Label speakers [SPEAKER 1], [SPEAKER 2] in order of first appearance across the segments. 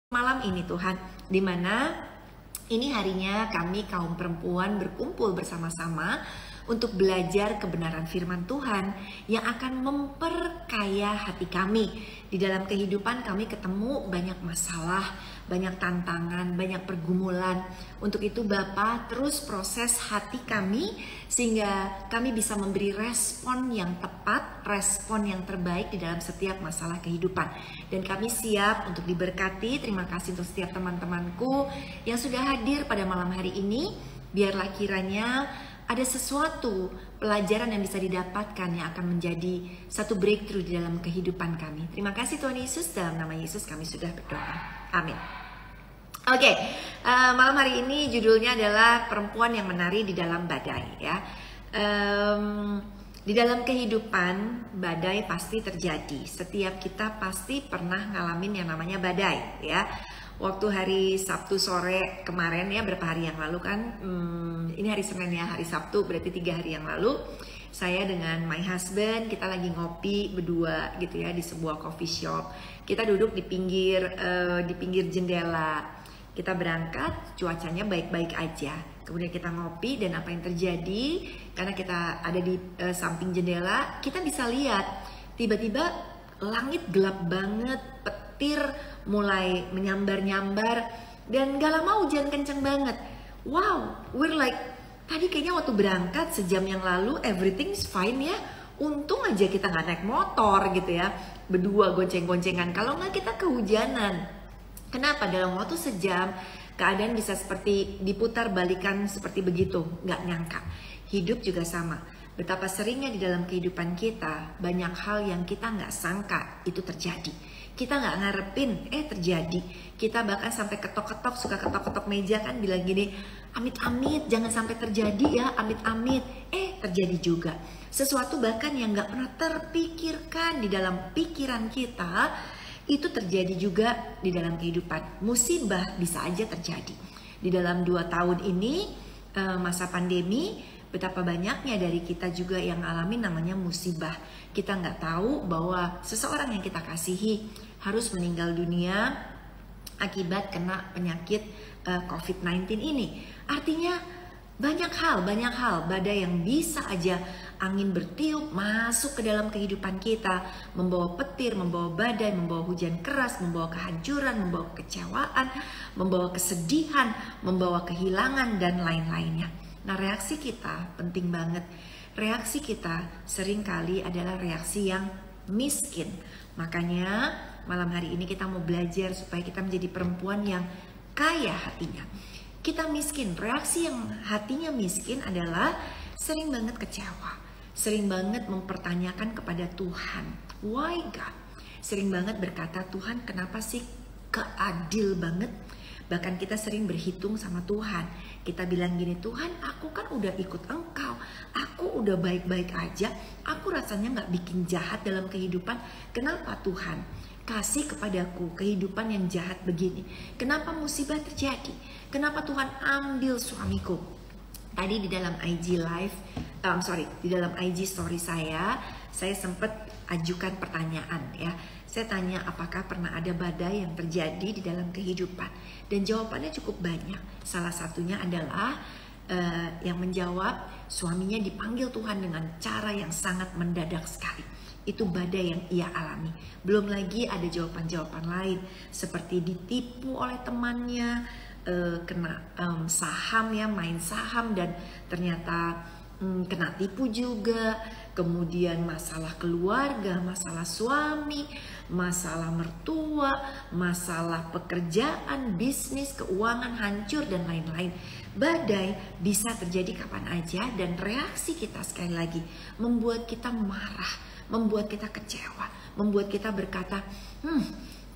[SPEAKER 1] malam ini Tuhan, di mana ini harinya kami kaum perempuan berkumpul bersama-sama untuk belajar kebenaran firman Tuhan yang akan memperkaya hati kami. Di dalam kehidupan kami ketemu banyak masalah, banyak tantangan, banyak pergumulan. Untuk itu Bapa terus proses hati kami sehingga kami bisa memberi respon yang tepat, respon yang terbaik di dalam setiap masalah kehidupan. Dan kami siap untuk diberkati. Terima kasih untuk setiap teman-temanku yang sudah hadir pada malam hari ini. Biarlah kiranya ada sesuatu pelajaran yang bisa didapatkan yang akan menjadi satu breakthrough di dalam kehidupan kami. Terima kasih Tuhan Yesus, dalam nama Yesus kami sudah berdoa. Amin. Oke, malam hari ini judulnya adalah perempuan yang menari di dalam badai ya. Di dalam kehidupan badai pasti terjadi. Setiap kita pasti pernah ngalamin yang namanya badai ya. Waktu hari Sabtu sore kemarin ya, berapa hari yang lalu kan, ini hari Senin ya, hari Sabtu berarti 3 hari yang lalu, saya dengan my husband kita lagi ngopi berdua gitu ya di sebuah coffee shop. Kita duduk di pinggir jendela. Kita berangkat, cuacanya baik-baik aja. Kemudian kita ngopi dan apa yang terjadi, karena kita ada di samping jendela, kita bisa lihat tiba-tiba langit gelap banget, petir mulai menyambar-nyambar, dan gak lama hujan kenceng banget. Wow, we're like, tadi kayaknya waktu berangkat sejam yang lalu everything's fine ya. Untung aja kita gak naik motor gitu ya, berdua gonceng-goncengan. Kalau nggak kita kehujanan. Kenapa? Dalam waktu sejam keadaan bisa seperti diputar balikan seperti begitu. Nggak nyangka. Hidup juga sama. Betapa seringnya di dalam kehidupan kita banyak hal yang kita nggak sangka itu terjadi. Kita nggak ngarepin, terjadi. Kita bahkan sampai ketok-ketok, suka ketok-ketok meja kan bilang gini, amit-amit jangan sampai terjadi ya, amit-amit. Terjadi juga. Sesuatu bahkan yang nggak pernah terpikirkan di dalam pikiran kita, itu terjadi juga di dalam kehidupan. Musibah bisa aja terjadi. Di dalam 2 tahun ini, masa pandemi, betapa banyaknya dari kita juga yang alami namanya musibah. Kita nggak tahu bahwa seseorang yang kita kasihi harus meninggal dunia akibat kena penyakit COVID-19 ini. Artinya banyak hal badai yang bisa aja angin bertiup masuk ke dalam kehidupan kita, membawa petir, membawa badai, membawa hujan keras, membawa kehancuran, membawa kekecewaan, membawa kesedihan, membawa kehilangan dan lain-lainnya. Nah, reaksi kita penting banget. Reaksi kita seringkali adalah reaksi yang miskin. Makanya malam hari ini kita mau belajar supaya kita menjadi perempuan yang kaya hatinya. Kita miskin, reaksi yang hatinya miskin adalah sering banget kecewa. Sering banget mempertanyakan kepada Tuhan, why God? Sering banget berkata, Tuhan kenapa sih keadil banget? Bahkan kita sering berhitung sama Tuhan. Kita bilang gini, Tuhan aku kan udah ikut Engkau, aku udah baik-baik aja, aku rasanya gak bikin jahat dalam kehidupan. Kenapa Tuhan kasih kepadaku kehidupan yang jahat begini? Kenapa musibah terjadi? Kenapa Tuhan ambil suamiku? Tadi di dalam di dalam IG story saya sempat ajukan pertanyaan ya. Saya tanya apakah pernah ada badai yang terjadi di dalam kehidupan, dan jawabannya cukup banyak. Salah satunya adalah yang menjawab suaminya dipanggil Tuhan dengan cara yang sangat mendadak sekali. Itu badai yang ia alami. Belum lagi ada jawaban-jawaban lain seperti ditipu oleh temannya, kena saham ya, main saham dan ternyata kena tipu juga. Kemudian masalah keluarga, masalah suami, masalah mertua, masalah pekerjaan, bisnis, keuangan hancur dan lain-lain. Badai bisa terjadi kapan aja, dan reaksi kita sekali lagi membuat kita marah, membuat kita kecewa, membuat kita berkata,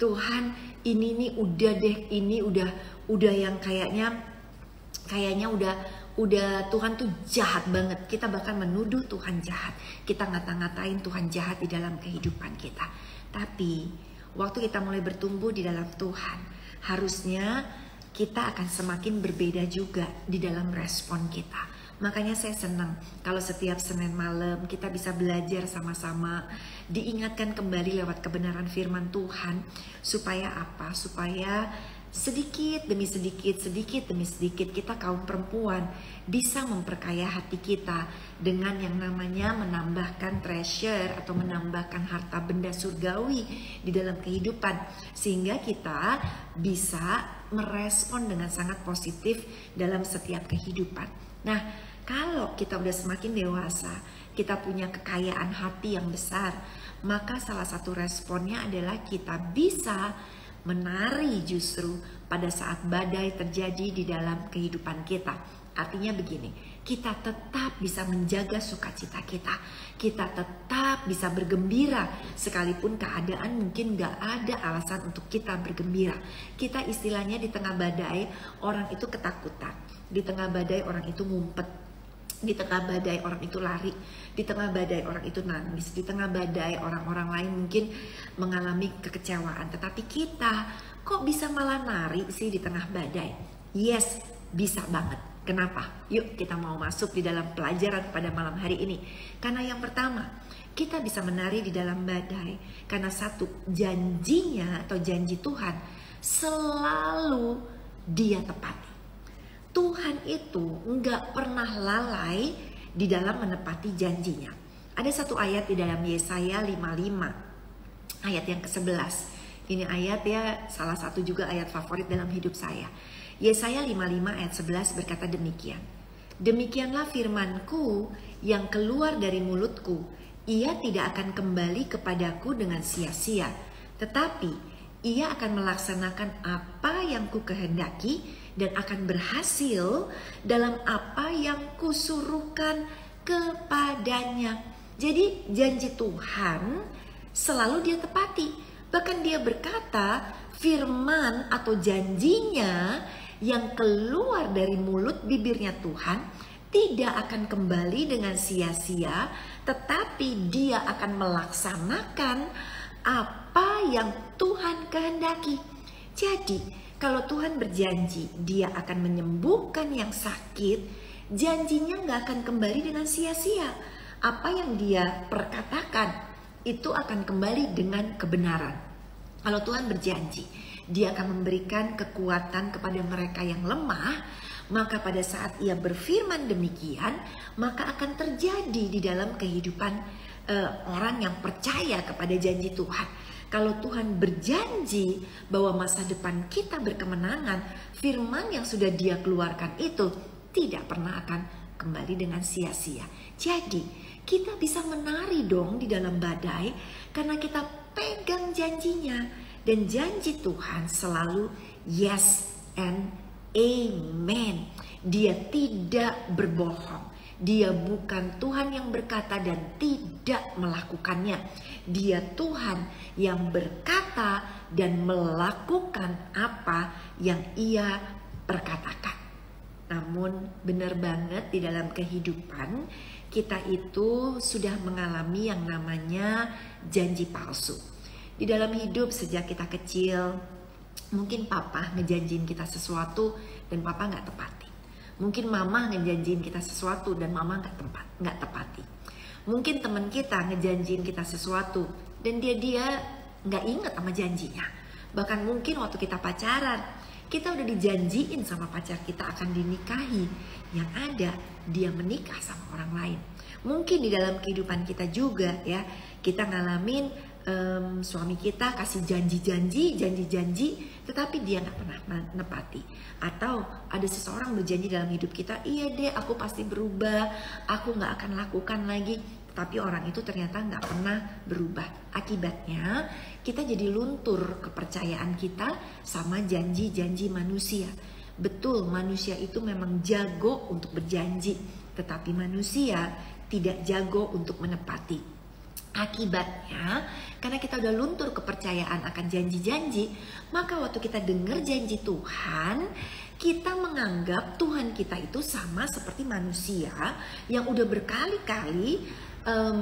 [SPEAKER 1] Tuhan ini nih udah deh, ini udah yang kayaknya udah Tuhan tuh jahat banget. Kita bahkan menuduh Tuhan jahat. Kita ngata-ngatain Tuhan jahat di dalam kehidupan kita. Tapi waktu kita mulai bertumbuh di dalam Tuhan, harusnya kita akan semakin berbeda juga di dalam respon kita. Makanya saya senang kalau setiap Senin malam kita bisa belajar sama-sama, diingatkan kembali lewat kebenaran firman Tuhan. Supaya apa? Supaya sedikit demi sedikit, sedikit demi sedikit kita kaum perempuan bisa memperkaya hati kita dengan yang namanya menambahkan treasure atau menambahkan harta benda surgawi di dalam kehidupan. Sehingga kita bisa merespon dengan sangat positif dalam setiap kehidupan. Nah, kalau kita udah semakin dewasa, kita punya kekayaan hati yang besar, maka salah satu responnya adalah kita bisa menari justru pada saat badai terjadi di dalam kehidupan kita. Artinya begini, kita tetap bisa menjaga sukacita kita. Kita tetap bisa bergembira sekalipun keadaan mungkin gak ada alasan untuk kita bergembira. Kita istilahnya di tengah badai orang itu ketakutan, di tengah badai orang itu ngumpet, di tengah badai orang itu lari, di tengah badai orang itu nangis, di tengah badai orang-orang lain mungkin mengalami kekecewaan. Tetapi kita kok bisa malah nari sih di tengah badai? Yes, bisa banget. Kenapa? Yuk kita mau masuk di dalam pelajaran pada malam hari ini. Karena yang pertama, kita bisa menari di dalam badai karena satu, janjinya atau janji Tuhan selalu Dia tepati. Tuhan itu nggak pernah lalai di dalam menepati janjinya. Ada satu ayat di dalam Yesaya 55, ayat yang ke-11. Ini ayat ya salah satu juga ayat favorit dalam hidup saya. Yesaya 55 ayat 11 berkata demikian. Demikianlah firmanku yang keluar dari mulutku, ia tidak akan kembali kepadaku dengan sia-sia, tetapi ia akan melaksanakan apa yang ku kehendaki dan akan berhasil dalam apa yang kusuruhkan kepadanya. Jadi janji Tuhan selalu Dia tepati. Bahkan Dia berkata firman atau janjinya yang keluar dari mulut bibirnya Tuhan tidak akan kembali dengan sia-sia, tetapi Dia akan melaksanakan apa yang Tuhan kehendaki. Jadi kalau Tuhan berjanji Dia akan menyembuhkan yang sakit, janjinya gak akan kembali dengan sia-sia. Apa yang Dia perkatakan itu akan kembali dengan kebenaran. Kalau Tuhan berjanji Dia akan memberikan kekuatan kepada mereka yang lemah, maka pada saat Ia berfirman demikian, maka akan terjadi di dalam kehidupan orang yang percaya kepada janji Tuhan. Kalau Tuhan berjanji bahwa masa depan kita berkemenangan, firman yang sudah Dia keluarkan itu tidak pernah akan kembali dengan sia-sia. Jadi kita bisa menari dong di dalam badai karena kita pegang janjinya. Dan janji Tuhan selalu yes and amen. Dia tidak berbohong. Dia bukan Tuhan yang berkata dan tidak melakukannya. Dia Tuhan yang berkata dan melakukan apa yang Ia perkatakan. Namun benar banget di dalam kehidupan kita itu sudah mengalami yang namanya janji palsu. Di dalam hidup sejak kita kecil, mungkin papa ngejanjiin kita sesuatu dan papa gak tepati. Mungkin mama ngejanjiin kita sesuatu dan mama nggak tepati. Mungkin teman kita ngejanjiin kita sesuatu dan dia nggak ingat sama janjinya. Bahkan mungkin waktu kita pacaran, kita udah dijanjiin sama pacar kita akan dinikahi. Yang ada dia menikah sama orang lain. Mungkin di dalam kehidupan kita juga ya, kita ngalamin suami kita kasih janji-janji, tetapi dia nggak pernah menepati. Atau ada seseorang berjanji dalam hidup kita, iya deh aku pasti berubah, aku nggak akan lakukan lagi, tapi orang itu ternyata nggak pernah berubah. Akibatnya kita jadi luntur kepercayaan kita sama janji-janji manusia. Betul, manusia itu memang jago untuk berjanji, tetapi manusia tidak jago untuk menepati. Akibatnya, karena kita udah luntur kepercayaan akan janji-janji, maka waktu kita dengar janji Tuhan, kita menganggap Tuhan kita itu sama seperti manusia yang udah berkali-kali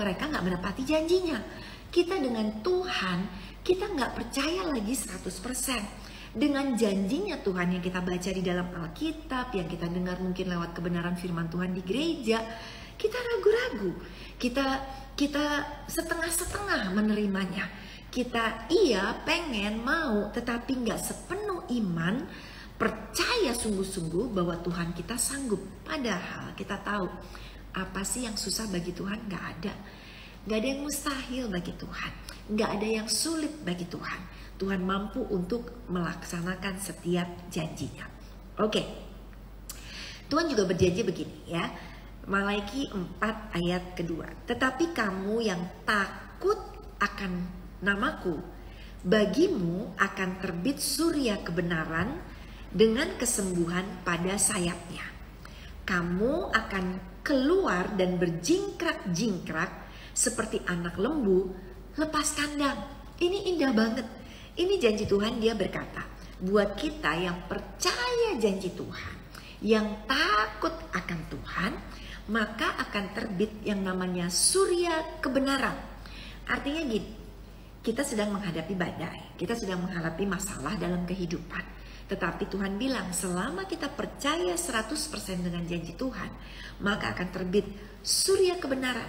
[SPEAKER 1] mereka gak menepati janjinya. Kita dengan Tuhan, kita gak percaya lagi 100%. dengan janjinya Tuhan yang kita baca di dalam Alkitab, yang kita dengar mungkin lewat kebenaran firman Tuhan di gereja, kita ragu-ragu, kita setengah-setengah menerimanya. Kita pengen, mau, tetapi nggak sepenuh iman, percaya sungguh-sungguh bahwa Tuhan kita sanggup. Padahal kita tahu, apa sih yang susah bagi Tuhan? Nggak ada. Nggak ada yang mustahil bagi Tuhan. Nggak ada yang sulit bagi Tuhan. Tuhan mampu untuk melaksanakan setiap janjinya. Oke. Tuhan juga berjanji begini ya. Malaiki 4 ayat kedua. Tetapi kamu yang takut akan namaku, bagimu akan terbit surya kebenaran dengan kesembuhan pada sayapnya. Kamu akan keluar dan berjingkrak-jingkrak seperti anak lembu lepas kandang. Ini indah banget. Ini janji Tuhan, dia berkata, buat kita yang percaya janji Tuhan, yang takut akan Tuhan, maka akan terbit yang namanya surya kebenaran. Artinya gini, kita sedang menghadapi badai, kita sedang menghadapi masalah dalam kehidupan. Tetapi Tuhan bilang, selama kita percaya 100% dengan janji Tuhan, maka akan terbit surya kebenaran,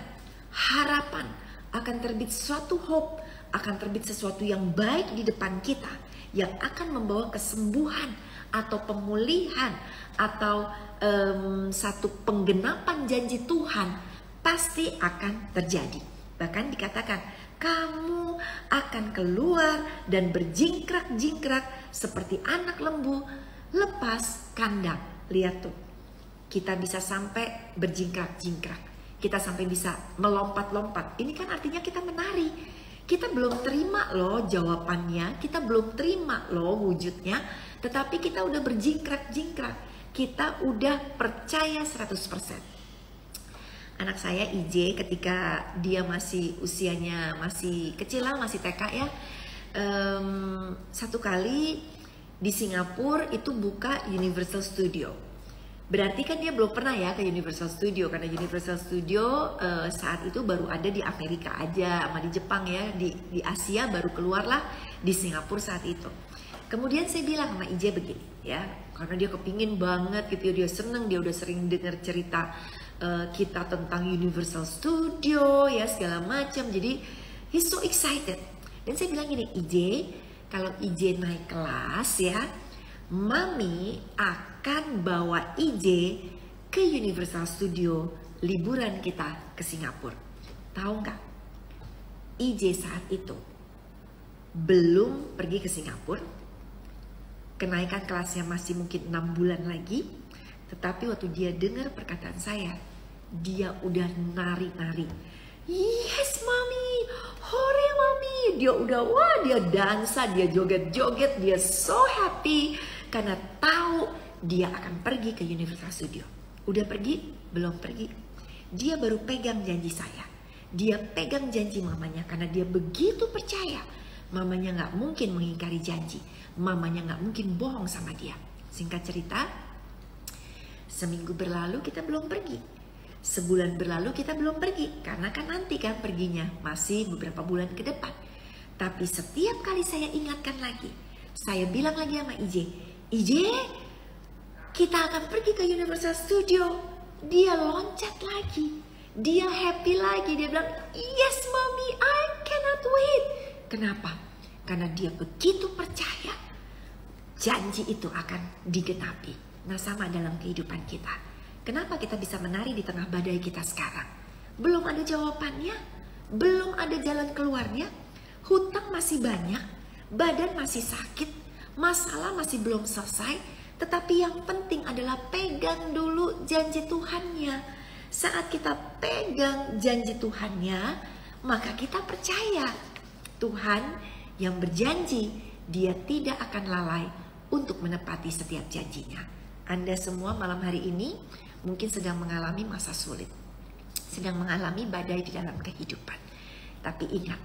[SPEAKER 1] harapan, akan terbit suatu hope, akan terbit sesuatu yang baik di depan kita, yang akan membawa kesembuhan atau pemulihan atau satu penggenapan janji Tuhan pasti akan terjadi. Bahkan dikatakan, kamu akan keluar dan berjingkrak-jingkrak seperti anak lembu lepas kandang. Lihat tuh, kita bisa sampai berjingkrak-jingkrak, kita sampai bisa melompat-lompat. Ini kan artinya kita menari. Kita belum terima loh jawabannya, kita belum terima loh wujudnya, tetapi kita udah berjingkrak-jingkrak, kita udah percaya 100%. Anak saya IJ ketika dia masih usianya masih kecil lah, masih TK ya, satu kali di Singapura itu buka Universal Studio. Berarti kan dia belum pernah ya ke Universal Studio, karena Universal Studio saat itu baru ada di Amerika aja sama di Jepang ya, di Asia baru keluarlah di Singapura saat itu. Kemudian saya bilang sama IJ begini ya, karena dia kepingin banget gitu, dia seneng, dia udah sering dengar cerita kita tentang Universal Studio ya segala macam, jadi he's so excited. Dan saya bilang gini, IJ, kalau IJ naik kelas ya, Mami akan bawa IJ ke Universal Studio liburan kita ke Singapura. Tahu nggak? IJ saat itu belum pergi ke Singapura. Kenaikan kelasnya masih mungkin 6 bulan lagi. Tetapi waktu dia dengar perkataan saya, dia udah nari-nari. Yes Mami, hore Mami. Dia udah, dia dansa, dia joget-joget, dia so happy. Karena tahu dia akan pergi ke Universal Studio. Udah pergi? Belum pergi. Dia baru pegang janji saya. Dia pegang janji mamanya karena dia begitu percaya. Mamanya gak mungkin mengingkari janji. Mamanya gak mungkin bohong sama dia. Singkat cerita, seminggu berlalu kita belum pergi. Sebulan berlalu kita belum pergi. Karena kan nanti kan perginya masih beberapa bulan ke depan. Tapi setiap kali saya ingatkan lagi, saya bilang lagi sama IJ, IJ, kita akan pergi ke Universal Studio. Dia loncat lagi, dia happy lagi, dia bilang, yes Mommy, I cannot wait. Kenapa? Karena dia begitu percaya janji itu akan digenapi. Nah, sama dalam kehidupan kita. Kenapa kita bisa menari di tengah badai kita sekarang? Belum ada jawabannya, belum ada jalan keluarnya, hutang masih banyak, badan masih sakit, masalah masih belum selesai, tetapi yang penting adalah pegang dulu janji Tuhannya. Saat kita pegang janji Tuhannya, maka kita percaya Tuhan yang berjanji, dia tidak akan lalai untuk menepati setiap janjinya. Anda semua malam hari ini mungkin sedang mengalami masa sulit, sedang mengalami badai di dalam kehidupan. Tapi ingat,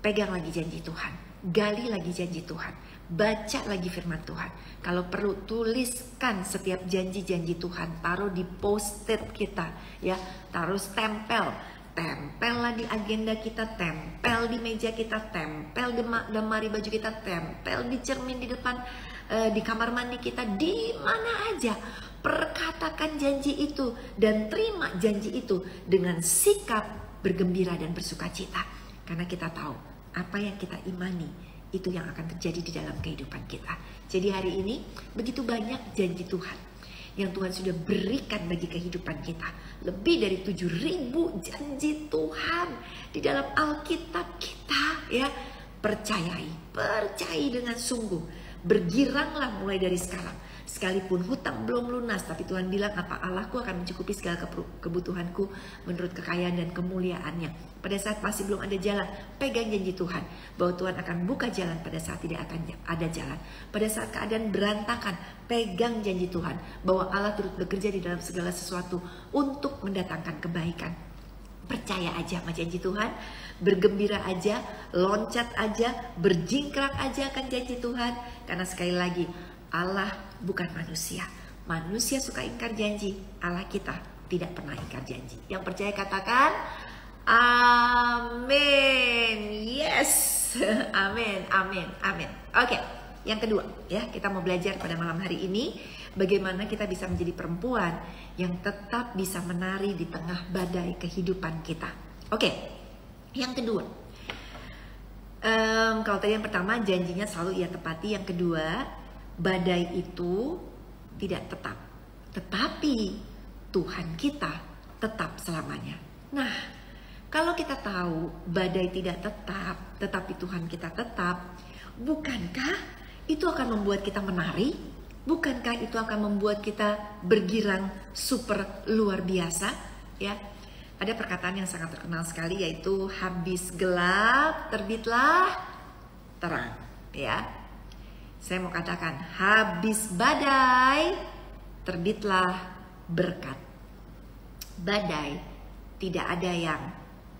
[SPEAKER 1] pegang lagi janji Tuhan, gali lagi janji Tuhan. Baca lagi firman Tuhan. Kalau perlu tuliskan setiap janji-janji Tuhan, taruh di post-it kita ya, taruh stempel lah di agenda kita, tempel di meja kita, tempel di lemari baju kita, tempel di cermin di depan di kamar mandi kita, di mana aja. Perkatakan janji itu dan terima janji itu dengan sikap bergembira dan bersukacita. Karena kita tahu apa yang kita imani itu yang akan terjadi di dalam kehidupan kita. Jadi hari ini begitu banyak janji Tuhan yang Tuhan sudah berikan bagi kehidupan kita. Lebih dari 7.000 janji Tuhan di dalam Alkitab kita, ya. Percayai dengan sungguh. Bergiranglah mulai dari sekarang. Sekalipun hutang belum lunas, tapi Tuhan bilang apa? Allahku akan mencukupi segala kebutuhanku menurut kekayaan dan kemuliaannya. Pada saat masih belum ada jalan, pegang janji Tuhan bahwa Tuhan akan buka jalan pada saat tidak akan ada jalan. Pada saat keadaan berantakan, pegang janji Tuhan bahwa Allah turut bekerja di dalam segala sesuatu untuk mendatangkan kebaikan. Percaya aja sama janji Tuhan, bergembira aja, loncat aja, berjingkrak aja akan janji Tuhan. Karena sekali lagi, Allah bukan manusia. Manusia suka ingkar janji, Allah kita tidak pernah ingkar janji. Yang percaya katakan amin. Yes. Amin, amin, amin. Oke, yang kedua ya, kita mau belajar pada malam hari ini bagaimana kita bisa menjadi perempuan yang tetap bisa menari di tengah badai kehidupan kita. Oke, yang kedua, kalau tadi yang pertama janjinya selalu ia tepati. Yang kedua, badai itu tidak tetap, tetapi Tuhan kita tetap selamanya. Nah, kalau kita tahu badai tidak tetap, tetapi Tuhan kita tetap, bukankah itu akan membuat kita menari? Bukankah itu akan membuat kita bergirang super luar biasa? Ya, ada perkataan yang sangat terkenal sekali, yaitu habis gelap terbitlah terang. Ya. Saya mau katakan, habis badai, terbitlah berkat. Badai tidak ada yang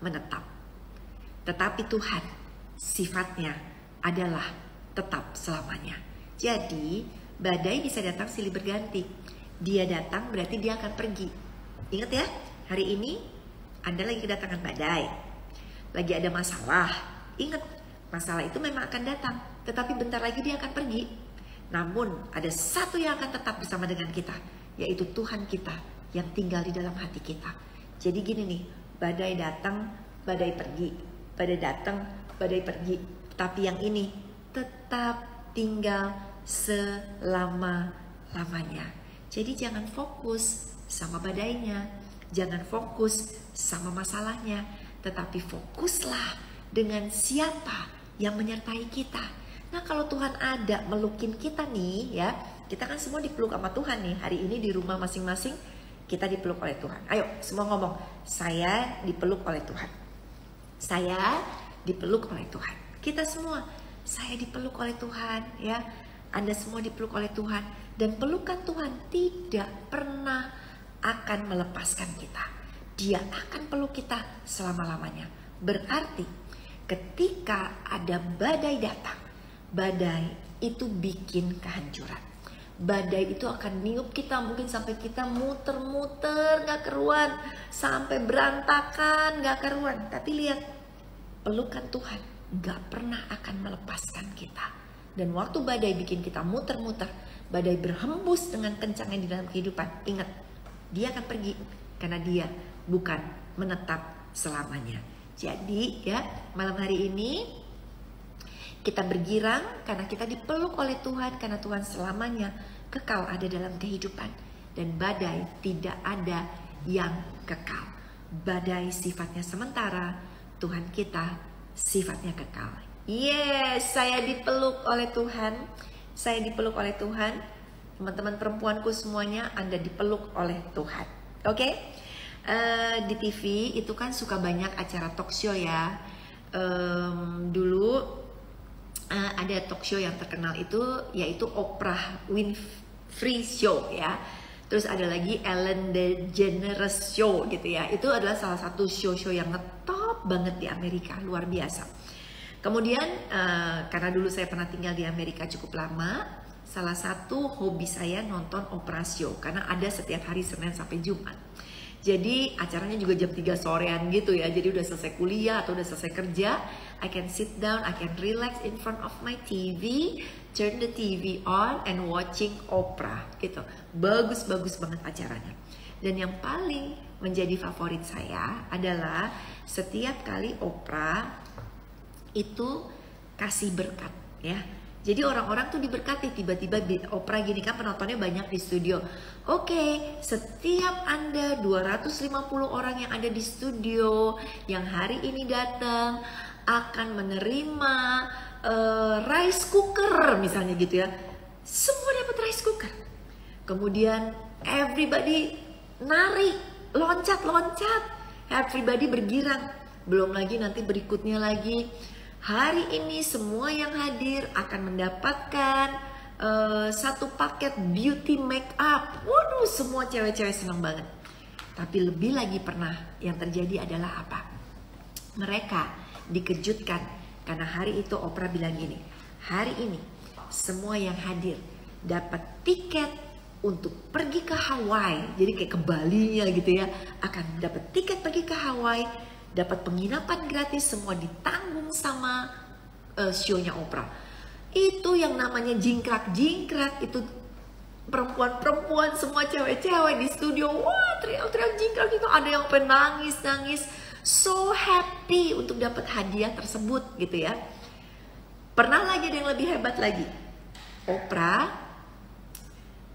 [SPEAKER 1] menetap. Tetapi Tuhan, sifatnya adalah tetap selamanya. Jadi, badai bisa datang silih berganti. Dia datang berarti dia akan pergi. Ingat ya, hari ini Anda lagi kedatangan badai. Lagi ada masalah. Ingat, masalah itu memang akan datang. Tetapi bentar lagi dia akan pergi. Namun ada satu yang akan tetap bersama dengan kita, yaitu Tuhan kita yang tinggal di dalam hati kita. Jadi gini nih, badai datang, badai pergi. Badai datang, badai pergi. Tapi yang ini tetap tinggal selama-lamanya. Jadi jangan fokus sama badainya, jangan fokus sama masalahnya, tetapi fokuslah dengan siapa yang menyertai kita. Nah, kalau Tuhan ada melukin kita nih ya, kita kan semua dipeluk sama Tuhan nih. Hari ini di rumah masing-masing kita dipeluk oleh Tuhan. Ayo semua ngomong, saya dipeluk oleh Tuhan. Saya dipeluk oleh Tuhan. Kita semua, saya dipeluk oleh Tuhan ya. Anda semua dipeluk oleh Tuhan. Dan pelukan Tuhan tidak pernah akan melepaskan kita. Dia akan peluk kita selama-lamanya. Berarti ketika ada badai datang, badai itu bikin kehancuran. Badai itu akan niup kita, mungkin sampai kita muter-muter gak keruan, sampai berantakan gak keruan. Tapi lihat, pelukan Tuhan gak pernah akan melepaskan kita. Dan waktu badai bikin kita muter-muter, badai berhembus dengan kencangnya di dalam kehidupan, ingat, dia akan pergi karena dia bukan menetap selamanya. Jadi ya, malam hari ini kita bergirang karena kita dipeluk oleh Tuhan, karena Tuhan selamanya kekal ada dalam kehidupan. Dan badai tidak ada yang kekal. Badai sifatnya sementara, Tuhan kita sifatnya kekal. Yes, saya dipeluk oleh Tuhan. Saya dipeluk oleh Tuhan. Teman-teman perempuanku semuanya, Anda dipeluk oleh Tuhan. Oke? Di TV itu kan suka banyak acara talk show ya. Dulu ada talk show yang terkenal itu, yaitu Oprah Winfrey Show ya. Terus ada lagi Ellen DeGeneres Show gitu ya. Itu adalah salah satu show-show yang ngetop banget di Amerika, luar biasa. Kemudian karena dulu saya pernah tinggal di Amerika cukup lama, salah satu hobi saya nonton Oprah Show, karena ada setiap hari Senin sampai Jumat. Jadi acaranya juga jam 3 sorean gitu ya. Jadi udah selesai kuliah atau udah selesai kerja, I can sit down, I can relax in front of my TV, turn the TV on and watching Oprah gitu. Bagus-bagus banget acaranya. Dan yang paling menjadi favorit saya adalah setiap kali Oprah itu kasih berkat ya. Jadi orang-orang tuh diberkati, tiba-tiba Oprah gini kan penontonnya banyak di studio. Oke, setiap Anda 250 orang yang ada di studio yang hari ini datang akan menerima rice cooker misalnya gitu ya. Semua dapat rice cooker. Kemudian everybody nari, loncat-loncat. Everybody bergirang. Belum lagi nanti berikutnya lagi. Hari ini semua yang hadir akan mendapatkan satu paket beauty makeup. Waduh, semua cewek-cewek senang banget. Tapi lebih lagi pernah yang terjadi adalah apa? Mereka dikejutkan karena hari itu Oprah bilang gini, hari ini semua yang hadir dapat tiket untuk pergi ke Hawaii. Jadi kayak ke Bali-nya gitu ya, akan dapat tiket pergi ke Hawaii. Dapat penginapan gratis, semua ditanggung sama show-nya Oprah. Itu yang namanya jingkrak-jingkrak, itu perempuan-perempuan semua cewek-cewek di studio, wah teriak-teriak jingkrak gitu, ada yang nangis-nangis, so happy untuk dapat hadiah tersebut gitu ya. Pernah lagi ada yang lebih hebat lagi, Oprah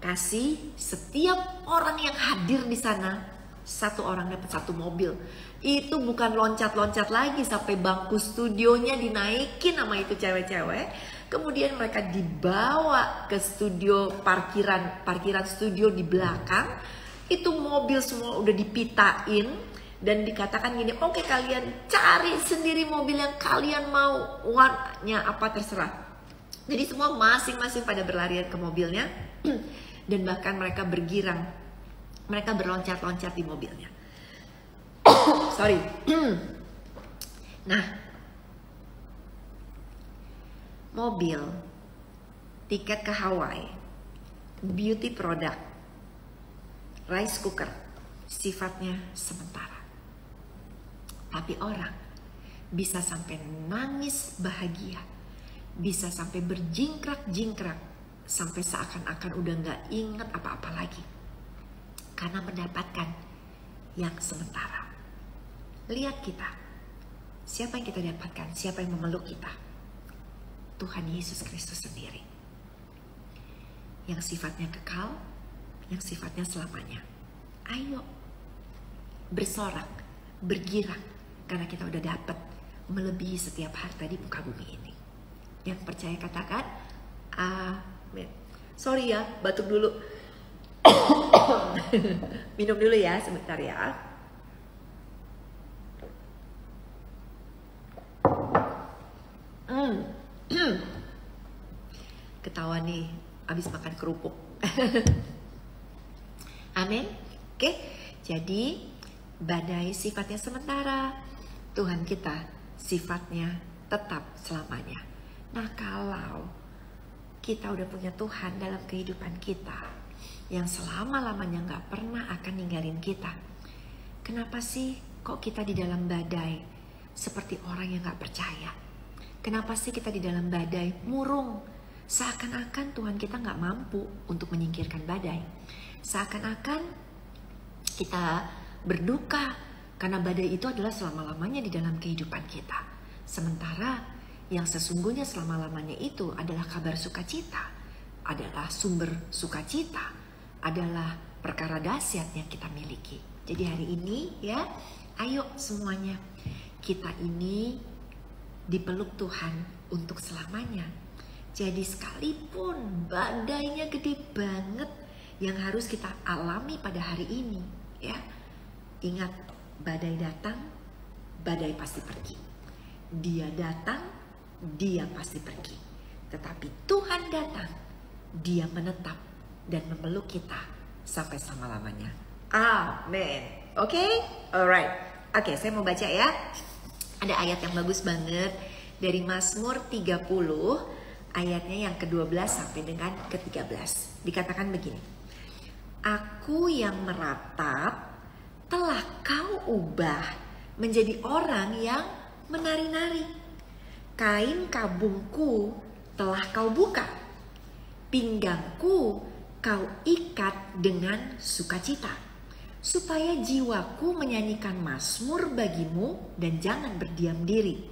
[SPEAKER 1] kasih setiap orang yang hadir di sana satu orang dapat satu mobil. Itu bukan loncat-loncat lagi sampai bangku studionya dinaikin sama itu cewek-cewek. Kemudian mereka dibawa ke studio parkiran studio di belakang. Itu mobil semua udah dipitain dan dikatakan gini, oke, kalian cari sendiri mobil yang kalian mau, warnanya apa terserah. Jadi semua masing-masing pada berlarian ke mobilnya dan bahkan mereka bergirang, mereka berloncat-loncat di mobilnya. Sorry. Nah, mobil, tiket ke Hawaii, beauty product, rice cooker, sifatnya sementara. Tapi orang bisa sampai nangis bahagia, bisa sampai berjingkrak-jingkrak, sampai seakan-akan udah gak inget apa-apa lagi. Karena mendapatkan yang sementara. Lihat kita, siapa yang kita dapatkan, siapa yang memeluk kita? Tuhan Yesus Kristus sendiri. Yang sifatnya kekal, yang sifatnya selamanya. Ayo, bersorak, bergirang, karena kita udah dapat melebihi setiap harta di muka bumi ini. Yang percaya katakan, amin. Sorry ya, batuk dulu. Minum dulu ya, sebentar ya. Ketawa nih, abis makan kerupuk. Amin. Oke, jadi badai sifatnya sementara, Tuhan kita sifatnya tetap selamanya. Nah, kalau kita udah punya Tuhan dalam kehidupan kita yang selama-lamanya gak pernah akan ninggalin kita, kenapa sih kok kita di dalam badai seperti orang yang gak percaya? Kenapa sih kita di dalam badai murung? Seakan-akan Tuhan kita gak mampu untuk menyingkirkan badai. Seakan-akan kita berduka karena badai itu adalah selama-lamanya di dalam kehidupan kita. Sementara yang sesungguhnya selama-lamanya itu adalah kabar sukacita, adalah sumber sukacita, adalah perkara dahsyat yang kita miliki. Jadi hari ini ya, ayo semuanya, kita ini dipeluk Tuhan untuk selamanya. Jadi sekalipun badainya gede banget yang harus kita alami pada hari ini, ya, ingat, badai datang, badai pasti pergi. Dia datang, dia pasti pergi. Tetapi Tuhan datang, dia menetap dan memeluk kita sampai selama-lamanya. Amin. Oke? Alright. Oke, saya mau baca ya. Ada ayat yang bagus banget dari Mazmur 30, ayatnya yang ke-12 sampai dengan ke-13. Dikatakan begini. Aku yang meratap telah kau ubah menjadi orang yang menari-nari. Kain kabungku telah kau buka. pinggangku kau ikat dengan sukacita, supaya jiwaku menyanyikan mazmur bagimu dan jangan berdiam diri.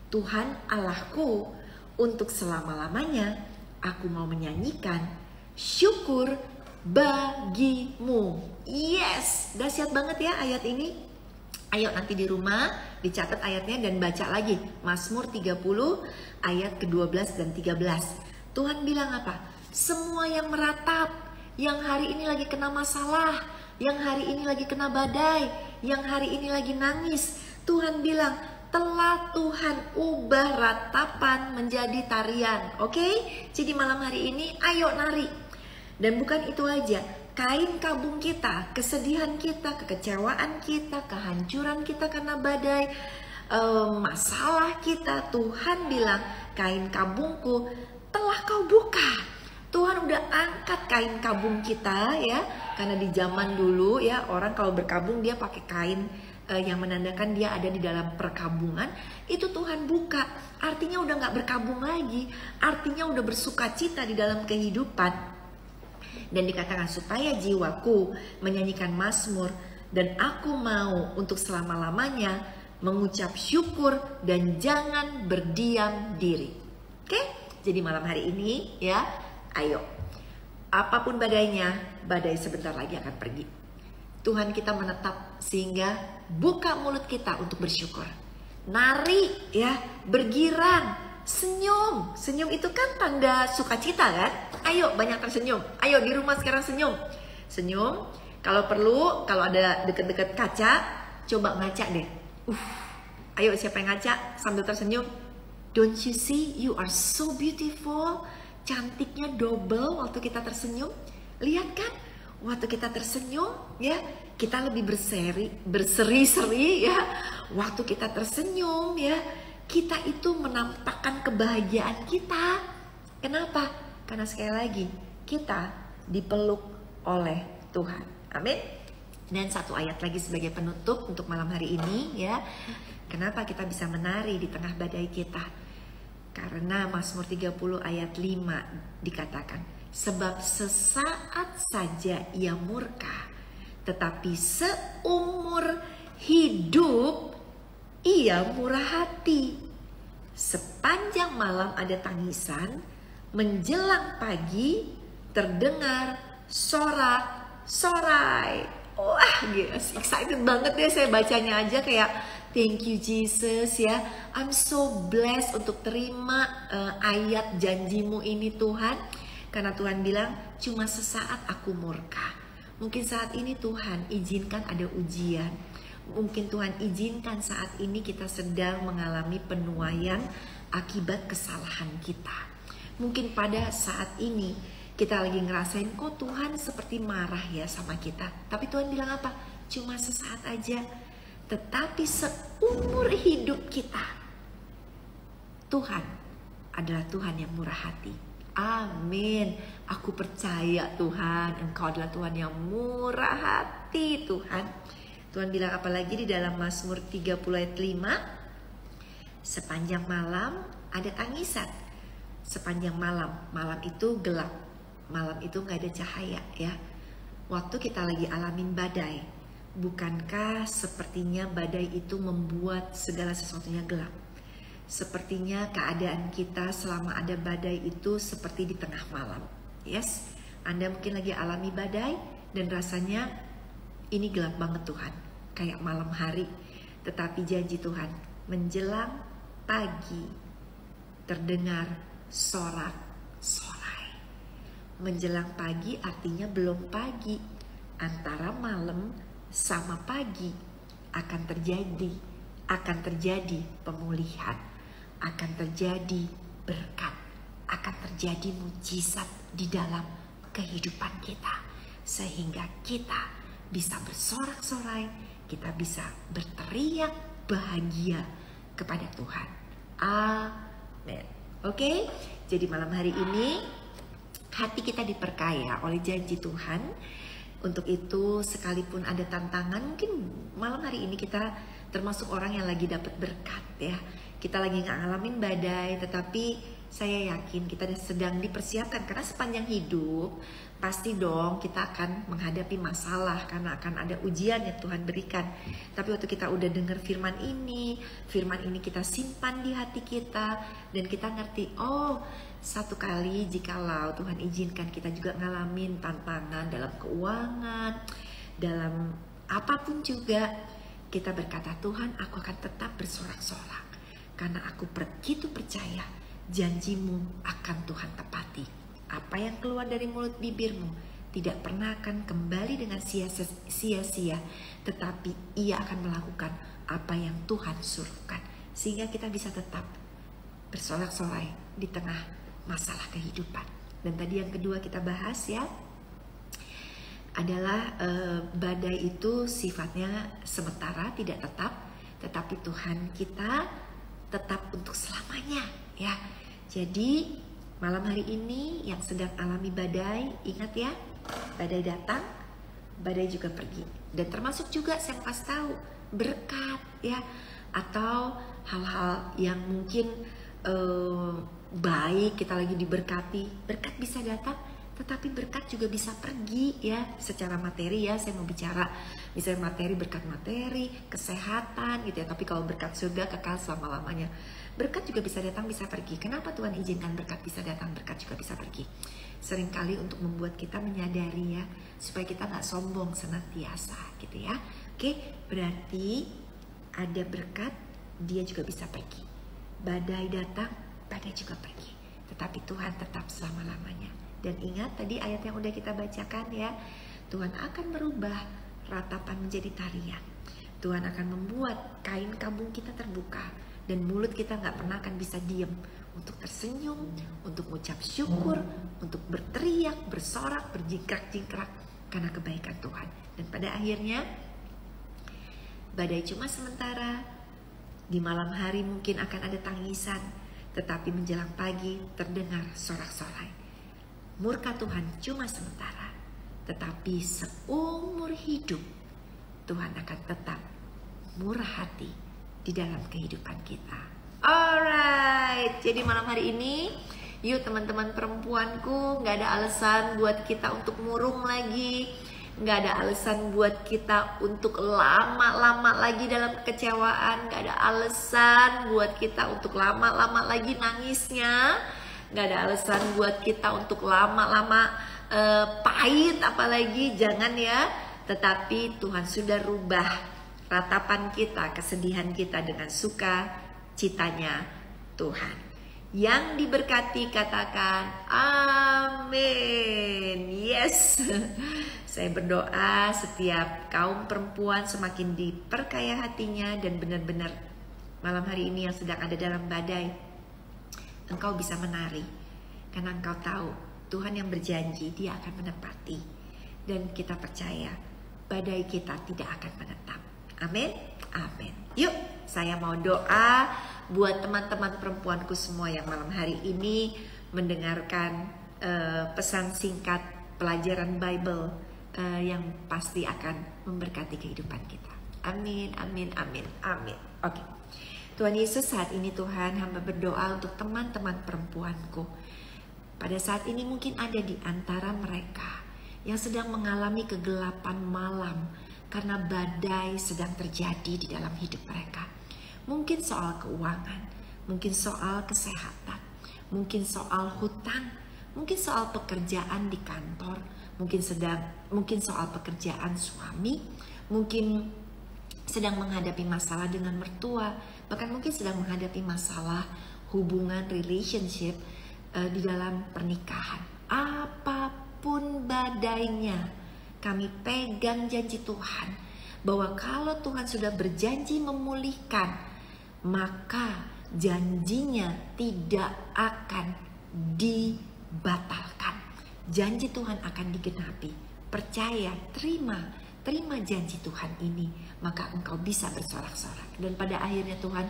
[SPEAKER 1] Tuhan Allahku, untuk selama-lamanya aku mau menyanyikan syukur bagimu. Yes, dahsyat banget ya ayat ini. Ayo nanti di rumah dicatat ayatnya dan baca lagi. Mazmur 30 ayat ke-12 dan 13. Tuhan bilang apa? Semua yang meratap, yang hari ini lagi kena masalah, yang hari ini lagi kena badai, yang hari ini lagi nangis, Tuhan bilang, telah Tuhan ubah ratapan menjadi tarian. Oke? Jadi malam hari ini ayo nari. Dan bukan itu aja, kain kabung kita, kesedihan kita, kekecewaan kita, kehancuran kita karena badai, masalah kita, Tuhan bilang, kain kabungku telah kau buka. Tuhan udah angkat kain kabung kita ya, karena di zaman dulu ya orang kalau berkabung dia pakai kain yang menandakan dia ada di dalam perkabungan. Itu Tuhan buka, artinya udah gak berkabung lagi, artinya udah bersukacita di dalam kehidupan. Dan dikatakan supaya jiwaku menyanyikan mazmur dan aku mau untuk selama-lamanya mengucap syukur dan jangan berdiam diri. Oke? Jadi malam hari ini ya, ayo, apapun badainya, badai sebentar lagi akan pergi. Tuhan kita menetap sehingga buka mulut kita untuk bersyukur. Nari ya, bergirang, senyum. Senyum itu kan tanda sukacita kan? Ayo banyak tersenyum. Ayo di rumah sekarang senyum. Senyum. Kalau perlu, kalau ada deket-deket kaca, coba ngaca deh. Ayo siapa yang ngaca sambil tersenyum? Don't you see you are so beautiful? Cantiknya double waktu kita tersenyum. Lihat kan, waktu kita tersenyum ya, kita lebih berseri-seri ya. Waktu kita tersenyum ya, kita itu menampakkan kebahagiaan kita. Kenapa? Karena sekali lagi, kita dipeluk oleh Tuhan. Amin. Dan satu ayat lagi sebagai penutup untuk malam hari ini ya. Kenapa kita bisa menari di tengah badai kita? Karena Mazmur 30 ayat 5 dikatakan, sebab sesaat saja ia murka, tetapi seumur hidup ia murah hati. Sepanjang malam ada tangisan, menjelang pagi terdengar sorak-sorai. Wah, yes, excited banget deh saya bacanya aja kayak thank you Jesus ya. I'm so blessed untuk terima ayat janjimu ini Tuhan. Karena Tuhan bilang cuma sesaat aku murka. Mungkin saat ini Tuhan izinkan ada ujian. Mungkin Tuhan izinkan saat ini kita sedang mengalami penuaian akibat kesalahan kita. Mungkin pada saat ini kita lagi ngerasain kok Tuhan seperti marah ya sama kita. Tapi Tuhan bilang apa? Cuma sesaat aja. Tetapi seumur hidup kita, Tuhan adalah Tuhan yang murah hati. Amin. Aku percaya Tuhan, Engkau adalah Tuhan yang murah hati Tuhan. Tuhan bilang apalagi di dalam Mazmur 30 ayat 5. Sepanjang malam ada tangisan. Sepanjang malam, malam itu gelap, malam itu gak ada cahaya ya. Waktu kita lagi alamin badai, bukankah sepertinya badai itu membuat segala sesuatunya gelap? Sepertinya keadaan kita selama ada badai itu seperti di tengah malam. Yes, Anda mungkin lagi alami badai dan rasanya ini gelap banget Tuhan, kayak malam hari. Tetapi janji Tuhan, menjelang pagi terdengar sorak-sorai. Menjelang pagi artinya belum pagi. Antara malam sama pagi akan terjadi pemulihan, akan terjadi berkat, akan terjadi mujizat di dalam kehidupan kita. Sehingga kita bisa bersorak-sorai, kita bisa berteriak bahagia kepada Tuhan. Amin. Oke, jadi malam hari ini hati kita diperkaya oleh janji Tuhan. Untuk itu sekalipun ada tantangan, mungkin malam hari ini kita termasuk orang yang lagi dapat berkat ya. Kita lagi ngalamin badai, tetapi saya yakin kita sedang dipersiapkan, karena sepanjang hidup pasti dong kita akan menghadapi masalah, karena akan ada ujian yang Tuhan berikan. Tapi waktu kita udah dengar firman ini kita simpan di hati kita, dan kita ngerti, oh satu kali jikalau Tuhan izinkan kita juga ngalamin tantangan dalam keuangan, dalam apapun juga, kita berkata, Tuhan, aku akan tetap bersorak-sorak karena aku begitu percaya janjimu akan Tuhan tepati. Apa yang keluar dari mulut bibirmu tidak pernah akan kembali dengan sia-sia, tetapi ia akan melakukan apa yang Tuhan suruhkan, sehingga kita bisa tetap bersorak-sorai di tengah masalah kehidupan. Dan tadi yang kedua kita bahas ya, adalah badai itu sifatnya sementara, tidak tetap, tetapi Tuhan kita tetap untuk selamanya ya. Jadi malam hari ini yang sedang alami badai, ingat ya, badai datang, badai juga pergi. Dan termasuk juga saya mau kasih tahu berkat ya, atau hal-hal yang mungkin baik, kita lagi diberkati, berkat bisa datang, tetapi berkat juga bisa pergi ya, secara materi ya. Saya mau bicara misalnya materi, berkat materi, kesehatan gitu ya. Tapi kalau berkat surga kekal selama-lamanya. Berkat juga bisa datang, bisa pergi. Kenapa Tuhan izinkan berkat bisa datang, berkat juga bisa pergi? Seringkali untuk membuat kita menyadari ya, supaya kita gak sombong senantiasa gitu ya. Oke, berarti ada berkat, dia juga bisa pergi. Badai datang, badai juga pergi. Tetapi Tuhan tetap selama-lamanya. Dan ingat tadi ayat yang udah kita bacakan ya, Tuhan akan merubah ratapan menjadi tarian. Tuhan akan membuat kain kabung kita terbuka, dan mulut kita gak pernah akan bisa diem untuk tersenyum, untuk mengucap syukur, untuk berteriak, bersorak, berjingkrak-jingkrak karena kebaikan Tuhan. Dan pada akhirnya badai cuma sementara. Di malam hari mungkin akan ada tangisan, tetapi menjelang pagi terdengar sorak-sorai. Murka Tuhan cuma sementara, tetapi seumur hidup Tuhan akan tetap murah hati di dalam kehidupan kita. Alright, jadi malam hari ini, yuk teman-teman perempuanku, gak ada alasan buat kita untuk murung lagi, gak ada alasan buat kita untuk lama-lama lagi dalam kekecewaan, gak ada alasan buat kita untuk lama-lama lagi nangisnya, gak ada alasan buat kita untuk lama-lama pahit apalagi, jangan ya. Tetapi Tuhan sudah rubah ratapan kita, kesedihan kita dengan suka citanya Tuhan. Yang diberkati katakan amin. Yes. Saya berdoa setiap kaum perempuan semakin diperkaya hatinya, dan benar-benar malam hari ini yang sedang ada dalam badai, engkau bisa menari karena engkau tahu Tuhan yang berjanji dia akan menepati, dan kita percaya badai kita tidak akan menetap. Amin, amin. Yuk, saya mau doa buat teman-teman perempuanku semua yang malam hari ini mendengarkan pesan singkat pelajaran Bible yang pasti akan memberkati kehidupan kita. Amin, amin, amin, amin. Oke, Tuhan Yesus, saat ini Tuhan, hamba berdoa untuk teman-teman perempuanku. Pada saat ini mungkin ada di antara mereka yang sedang mengalami kegelapan malam, karena badai sedang terjadi di dalam hidup mereka. Mungkin soal keuangan, mungkin soal kesehatan, mungkin soal hutang, mungkin soal pekerjaan di kantor, mungkin soal pekerjaan suami, mungkin sedang menghadapi masalah dengan mertua, bahkan mungkin sedang menghadapi masalah hubungan relationship di dalam pernikahan. Apapun badainya, kami pegang janji Tuhan bahwa kalau Tuhan sudah berjanji memulihkan, maka janjinya tidak akan dibatalkan. Janji Tuhan akan digenapi. Percaya, terima janji Tuhan ini, maka engkau bisa bersorak-sorak. Dan pada akhirnya Tuhan,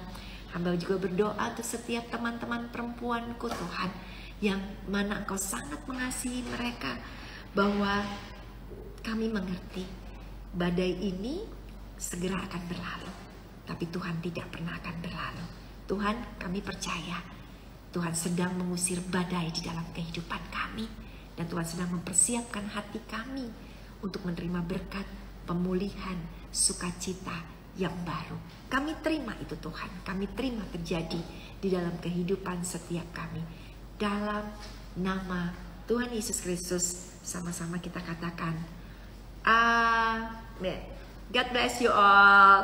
[SPEAKER 1] hamba juga berdoa untuk setiap teman-teman perempuanku Tuhan, yang mana engkau sangat mengasihi mereka, bahwa kami mengerti badai ini segera akan berlalu, tapi Tuhan tidak pernah akan berlalu. Tuhan, kami percaya Tuhan sedang mengusir badai di dalam kehidupan kami. Dan Tuhan sedang mempersiapkan hati kami untuk menerima berkat, pemulihan, sukacita yang baru. Kami terima itu Tuhan. Kami terima terjadi di dalam kehidupan setiap kami. Dalam nama Tuhan Yesus Kristus, sama-sama kita katakan amin. God bless you all.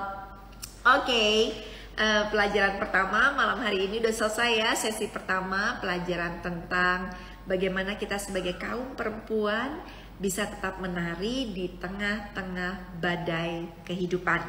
[SPEAKER 1] Oke. Pelajaran pertama malam hari ini udah selesai ya. Sesi pertama pelajaran tentang bagaimana kita sebagai kaum perempuan bisa tetap menari di tengah-tengah badai kehidupan.